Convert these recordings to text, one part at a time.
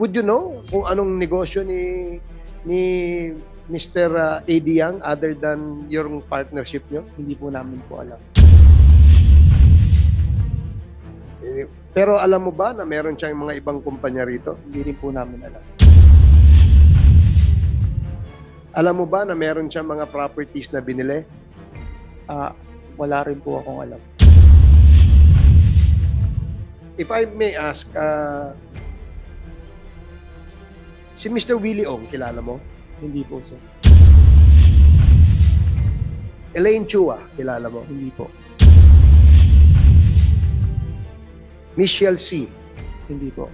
Would you know kung anong negosyo ni Mr. A.D. Yang other than yung partnership nyo? Hindi po namin po alam. Pero alam mo ba na meron siyang mga ibang kumpanya rito? Hindi rin po namin alam. Alam mo ba na meron siyang mga properties na binili? Wala rin po akong alam. If I may ask, si Mr. Willie Ong, kilala mo? Hindi po, sir. Elaine Chua, kilala mo? Hindi po. Michelle C. Hindi po.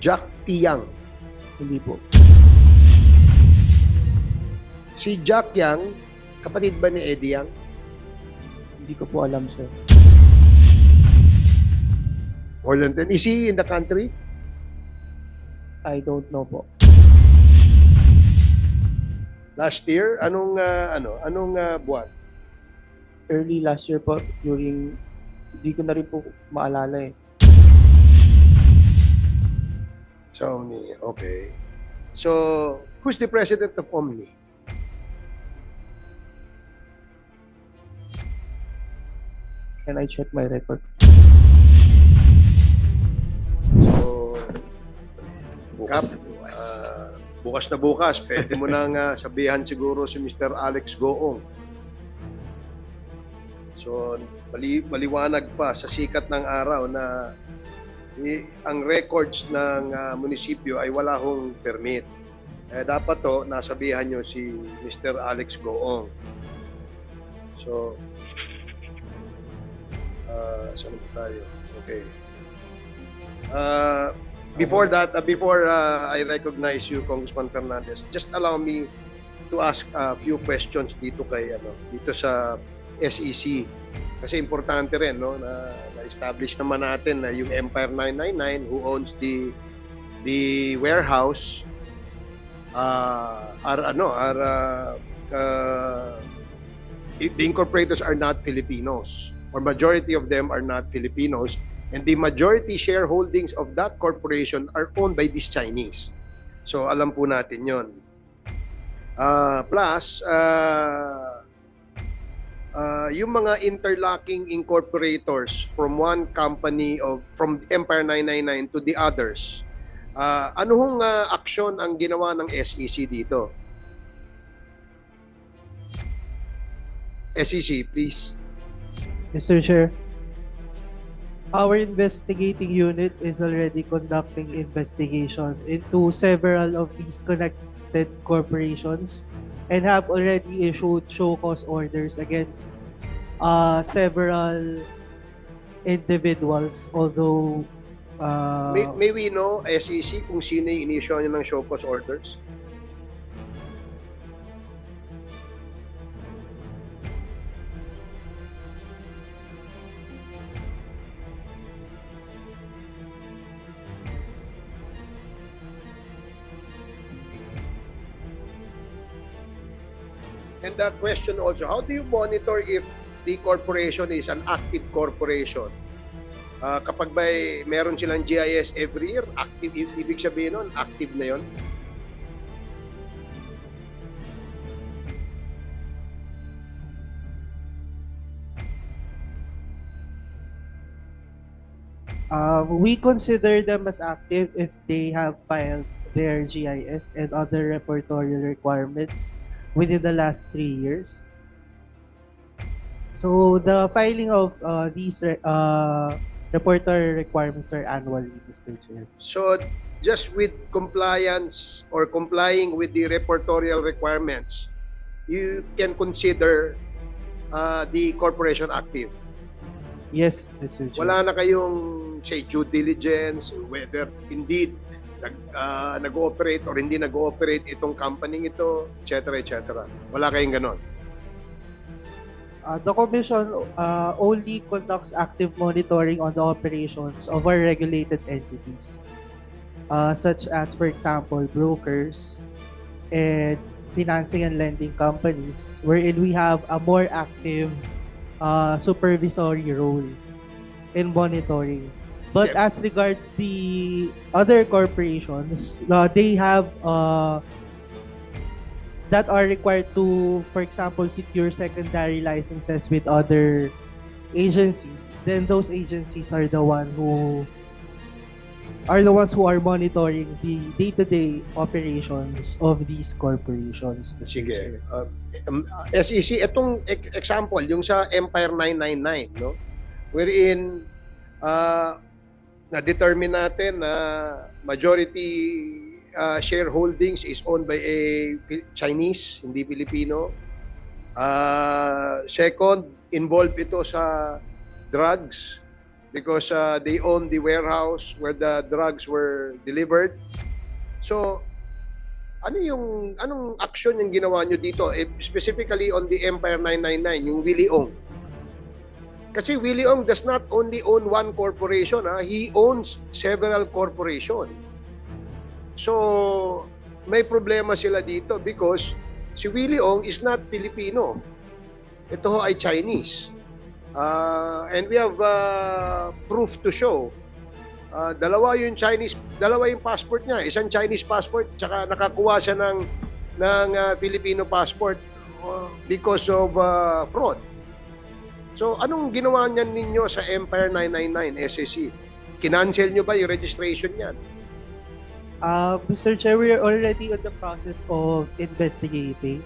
Jack Tiang. Hindi po. Si Jack Yang, kapatid ba ni Eddie Yang? Hindi ko po alam, sir. More than 10. Is he in the country? I don't know po. Last year, anong buwan? Early last year po, during, hindi ko na rin po maalala eh. So, okay. So, who's the president of Omni? Can I check my record? So, bukas na bukas. Pwede mo nang sabihan siguro si Mr. Alex Goong. So, maliwanag pa sa sikat ng araw na ang records ng munisipyo ay wala hong permit. Dapat to, nasabihan nyo si Mr. Alex Goong. So, saan pa tayo? Okay. Before that, before I recognize you, Congressman Fernandez, just allow me to ask a few questions dito dito sa SEC. Kasi importante rin na-establish naman natin na yung Empire 999 who owns the warehouse the incorporators are not Filipinos, or majority of them are not Filipinos, and the majority shareholdings of that corporation are owned by these Chinese. So alam po natin yon. Plus, yung mga interlocking incorporators from one company from Empire 999 to the others, ano hong aksyon ang ginawa ng SEC dito? SEC, please. Mr. Chair, our investigating unit is already conducting investigation into several of these connected corporations and have already issued show cause orders against several individuals, although May we know, SEC, kung sino yung inisyo nyo ng show cause orders? And that question also, how do you monitor if the corporation is an active corporation? Kapag meron silang GIS every year, active, ibig sabihin nun, active na yon? we consider them as active if they have filed their GIS and other repertorial requirements within the last 3 years. So the filing of these repertorial requirements are annually, Mr. Chair. So just with compliance or complying with the repertorial requirements, you can consider the corporation active. Yes, Mr. Chair. Wala na kayong, say, due diligence, whether indeed nag-ooperate or hindi nag-ooperate itong company ito, etc. etc. Wala kayong ganon. The Commission only conducts active monitoring on the operations of our regulated entities, such as, for example, brokers and financing and lending companies, wherein we have a more active supervisory role in monitoring But Yeah. as regards the other corporations, they have that are required to, for example, secure secondary licenses with other agencies. Then those agencies are the ones who are monitoring the day-to-day operations of these corporations. Mr. Sige. Chair. SEC, itong example, yung sa Empire 999, no? Wherein, na-determine natin na majority shareholdings is owned by a Chinese, hindi Filipino. Second, involved ito sa drugs because they own the warehouse where the drugs were delivered. So, anong action yung ginawa nyo dito? Specifically on the Empire 999, yung Willie Ong. Kasi Willie Ong does not only own one corporation, he owns several corporations. So, may problema sila dito because si Willie Ong is not Filipino. Ito ho ay Chinese. And we have proof to show. Dalawa yung passport niya. Isang Chinese passport, tsaka nakakuha siya ng Filipino passport because of fraud. So, anong ginawa niyan ninyo sa Empire 999 SSC? Kinancel nyo ba yung registration niyan? Mr. Chair, we are already in the process of investigating.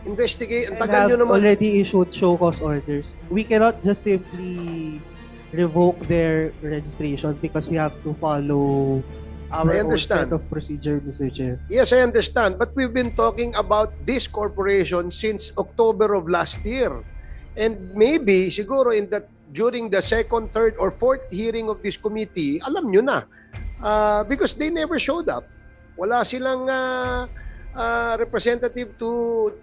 Investigate, ang And tagal have nyo naman. already issued show cause orders. We cannot just simply revoke their registration because we have to follow our I own set understand. of procedure, Mr. Chair. Yes, I understand. But we've been talking about this corporation since October of last year. And maybe, siguro, during the second, third, or fourth hearing of this committee, alam nyo na. Because they never showed up. Wala silang representative to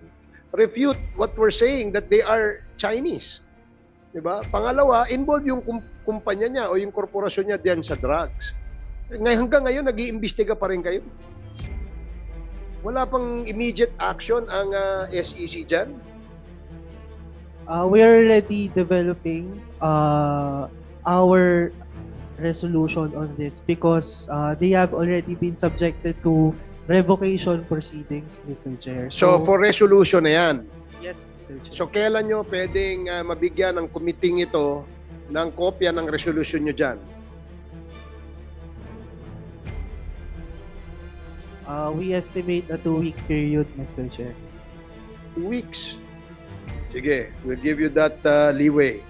refute what we're saying that they are Chinese. Diba? Pangalawa, involved yung kumpanya niya o yung korporasyon niya diyan sa drugs. Hanggang ngayon, nag-iimbestiga pa rin kayo. Wala pang immediate action ang SEC dyan. We are already developing our resolution on this because they have already been subjected to revocation proceedings, Mr. Chair. So, for resolution na yan. Yes, Mr. Chair. So, kailan nyo pwedeng mabigyan ng committee ito ng kopya ng resolution nyo dyan? We estimate a 2-week period, Mr. Chair. 2 weeks. Sige, we'll give you that leeway.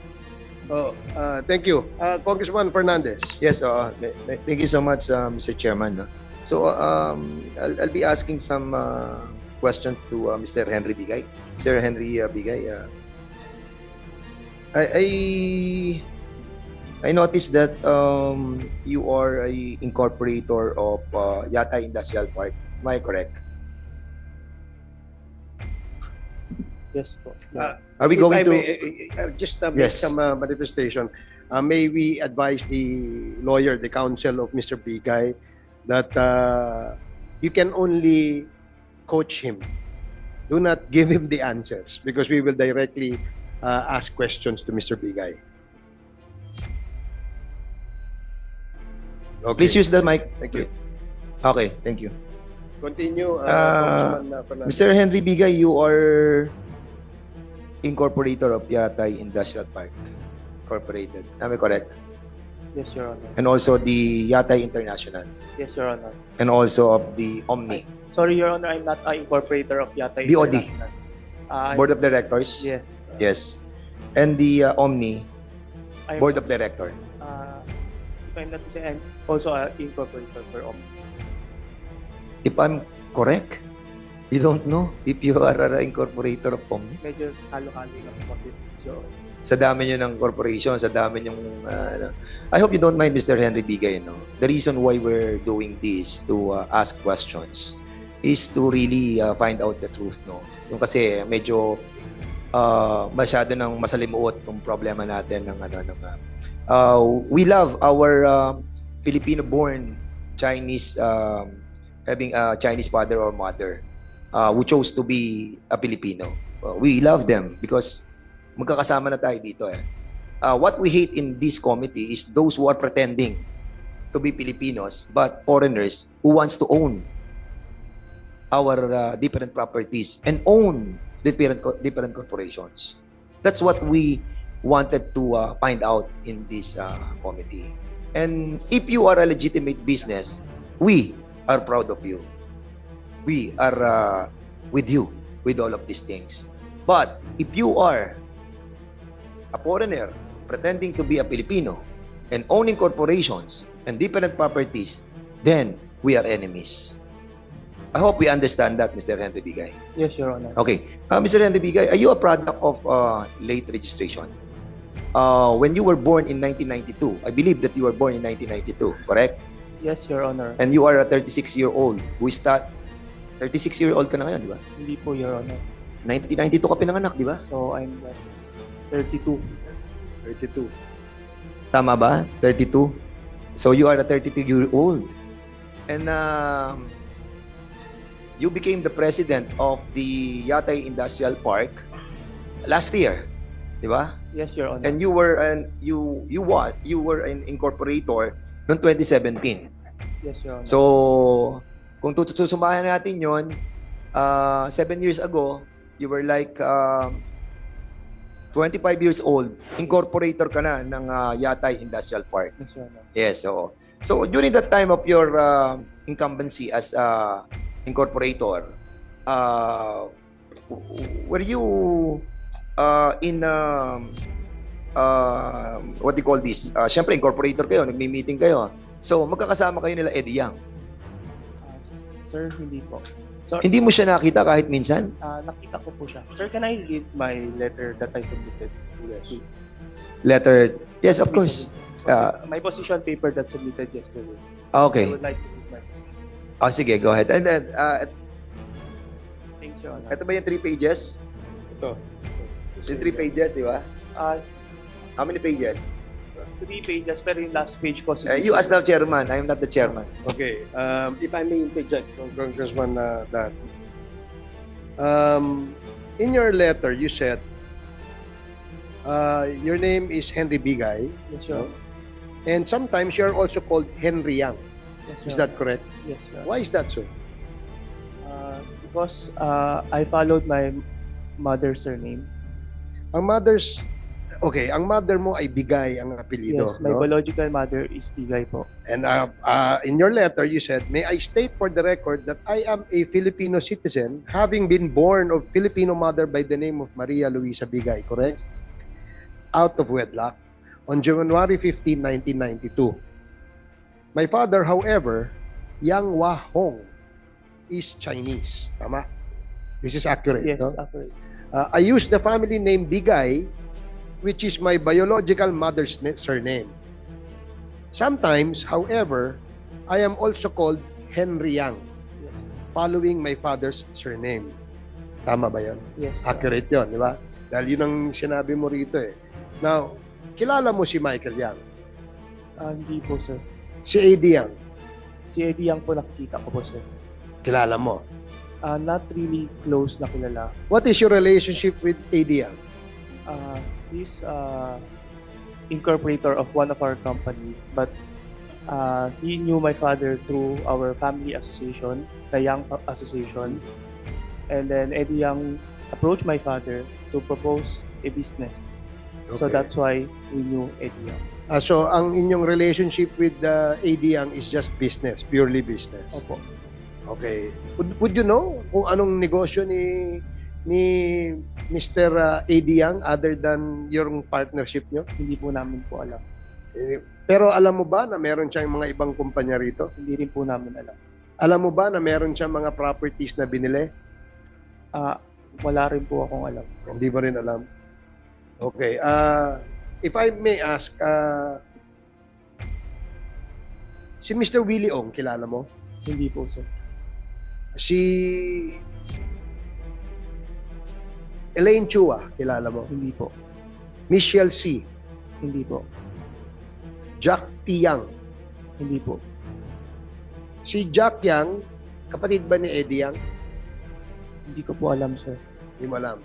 Thank you. Congressman Fernandez. Yes, thank you so much, Mr. Chairman. No? So, I'll be asking some questions to Mr. Henry Bigay. Mr. Henry Bigay, I noticed that you are a incorporator of Yata Industrial Park. Am I correct? Yes po. Are we If going I to? may, just make Yes. some manifestation. May we advise the lawyer, the counsel of Mr. Bigay, that you can only coach him. Do not give him the answers because we will directly ask questions to Mr. Bigay. Okay. Please use the mic. Thank you. Okay, thank you. Continue, Congressman Fernandez. Mr. Henry Bigay, you are incorporator of Yatay Industrial Park Incorporated. Am I correct? Yes, Your Honor. And also the Yatay International. Yes, Your Honor. And also of the Omni. Sorry, Your Honor, I'm not an incorporator of Yata BOD. International. Board of Directors? Yes. Yes. And the Omni, I'm, Board of Director. if I'm not mistaken, I'm also an incorporator for Omni. If I'm correct, you don't know if you are an incorporator of Omni. Medyo halo-halo lang po kasi. So, Sa dami nyo ng corporation, sa dami nyong... I hope you don't mind, Mr. Henry Bigay. No? The reason why we're doing this, to ask questions, is to really find out the truth. No? Yung kasi medyo masyado ng masalimuot yung problema natin ng we love our Filipino-born Chinese having a Chinese father or mother who chose to be a Filipino. We love them because magkakasama na tayo dito what we hate in this committee is those who are pretending to be Filipinos but foreigners who wants to own our different properties and own different corporations. That's what we wanted to find out in this committee. And if you are a legitimate business, we are proud of you. We are with you with all of these things. But if you are a foreigner pretending to be a Filipino and owning corporations and different properties, then we are enemies. I hope we understand that, Mr. Henry Bigay. Yes, Your Honor. Okay. Mr. Henry Bigay, are you a product of late registration? When you were born in 1992, I believe that you were born in 1992, correct? Yes, Your Honor. And you are a 36-year-old who is 36-year-old ka na ngayon, di ba? Hindi po, Your Honor. 1992 ka pinanganak, di ba? So, I'm 32. 32. Tama ba? 32? So you are a 32-year-old. And you became the president of the Yatay Industrial Park last year, di ba? Yes, Your Honor. And you were an incorporator noong 2017. Yes, Your Honor. So kung susumahan natin 'yon, 7 years ago, you were like 25 years old, incorporator ka na ng Yatay Industrial Park. Yes, Your Honor. Yes, so during that time of your incumbency as incorporator, were you in what do you call this? Siyempre, incorporator kayo, nagmi-meeting kayo. So, magkakasama kayo nila Eddie Yang. Sir, hindi po. So, Hindi mo siya nakita kahit minsan? nakita ko po siya. Sir, can I read my letter that I submitted? Yes. Letter? Yes, of course. My position paper that submitted yesterday. Okay. I would like to read my position. Sige, go ahead. And then, Thanks, Your Honor. ito ba yung 3 pages? Ito. Yung 3 pages, di ba? How many pages? 3 pages, pero yung last page ko. You as the chairman. I am not the chairman. Okay. If I may interject, Congressman Dan. In your letter, you said your name is Henry Bigay, Yes, Your Honor. and sometimes you're also called Henry Yang. Yes, Is Your that Honor. correct? Yes, Your Honor. Why is that so? Because I followed my mother's surname. Ang mother mo ay Bigay ang apelyido. Yes, my no? biological mother is Bigay po. And in your letter, you said, "May I state for the record that I am a Filipino citizen, having been born of Filipino mother by the name of Maria Luisa Bigay," correct? Out of wedlock on January 15, 1992. My father, however, Yang Hua Hong, is Chinese. Tama? This is accurate. Yes, no? accurate. I use the family name Bigay, which is my biological mother's surname. Sometimes, however, I am also called Henry Yang, Yes, following my father's surname. Tama ba yun? yes. Accurate yun, di ba? Dahil yun ang sinabi mo rito eh. Now, kilala mo si Michael Yang, Hindi po, sir. si Eddie Yang, Si Eddie Yang po nakikita ko po, sir. kilala mo. Not really close na kilala. What is your relationship with Eddie Yang? He's incorporator of one of our company, but he knew my father through our family association, the Yang Association. And then Eddie Yang approached my father to propose a business. So Okay. that's why we knew Eddie Yang. So, ang inyong relationship with Eddie Yang is just business, purely business. Opo. Okay. Would you know kung anong negosyo ni Mr. Eddie Yang other than yung partnership nyo? Hindi po namin po alam. Pero alam mo ba na meron siyang mga ibang kumpanya rito? Hindi rin po namin alam. Alam mo ba na meron siyang mga properties na binili? Wala rin po akong alam. Hindi mo rin alam. Okay. If I may ask, si Mr. Willie Ong, kilala mo? Hindi po, sir. Si Elaine Chua, kilala mo? Hindi po. Michelle C. Hindi po. Jack T. Yang. Hindi po. Si Jack Yang, kapatid ba ni Eddie Yang? Hindi ko po alam, sir. Hindi mo alam.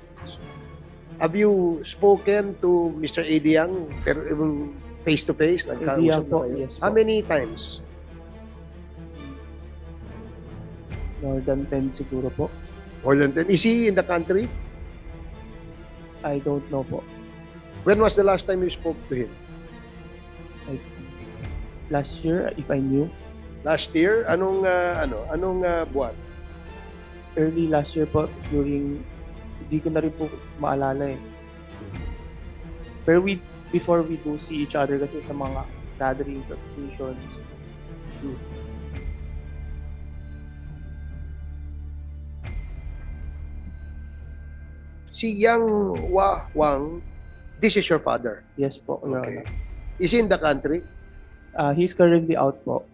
Have you spoken to Mr. Ediang face to face? Ediang po, yes How po. many times? More than 10 siguro po. More than 10. Is he in the country? I don't know po. When was the last time you spoke to him? Like, last year, if I knew. Last year? Anong buwan? Early last year po, during, hindi ko na rin po maalala eh. Pero before we do see each other kasi sa mga gatherings, occasions, Si Yang Wang, this is your father. yes po, Your Okay. Honor. Is he in the country? He's currently out po.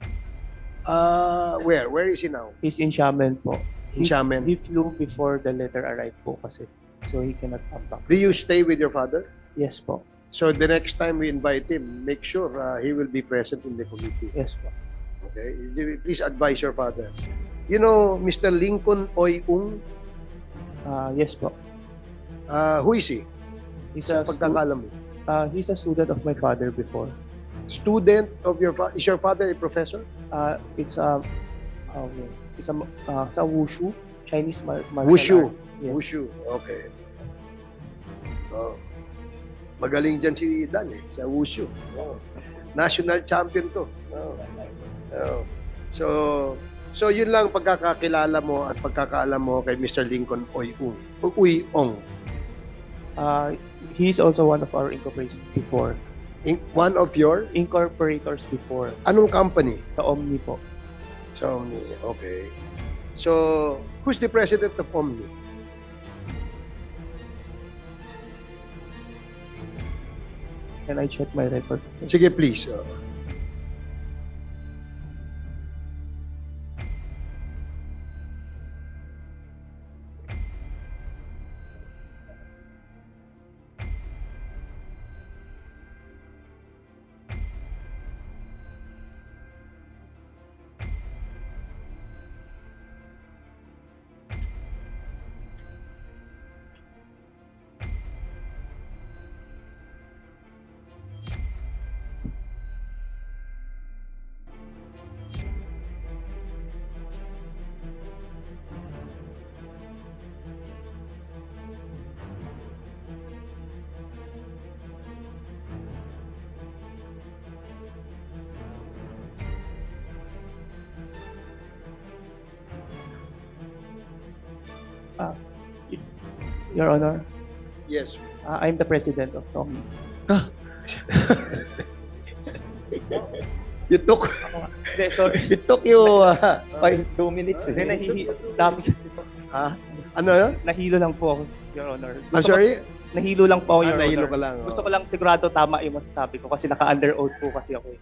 Where? Where is he now? He's in Xiamen po. In Xiamen. He flew before the letter arrived po kasi. So he cannot come back. Do you stay with your father? Yes po. So the next time we invite him, make sure he will be present in the committee. Yes po. Okay? Please advise your father. You know Mr. Lincoln Oy-ung? Yes po. Who is he? He's Sa a, pagkakalam mo. he's a student of my father before. Student of your father? Is your father a professor? It's a sa wushu, Chinese martial Wushu. arts. Yes. Wushu. Okay. Oh. Magaling dyan si Dan sa Wushu. Oh. National champion to. Oh. Oh. So yun lang pagkakakilala mo at pagkakaalam mo kay Mr. Lincoln Oy-ung. Uy-ong. He's also one of our incorporators before. One of your Incorporators before. anong company? Sa Omni po. So, okay. So, who's the president of Omni? Can I check my record? Sige, please. Your Honor, Yes. I'm the president of Omni. You took Hindi, sorry. it took you 2 minutes. Hindi, dami kasi po. Ha? Ano yun? Nahilo lang po ako, Your Honor. I'm sorry? Nahilo lang po ako, Your Nahilo Honor. ka lang. Gusto ko lang sigurado tama yung masasabi ko kasi naka-under oath po kasi ako eh.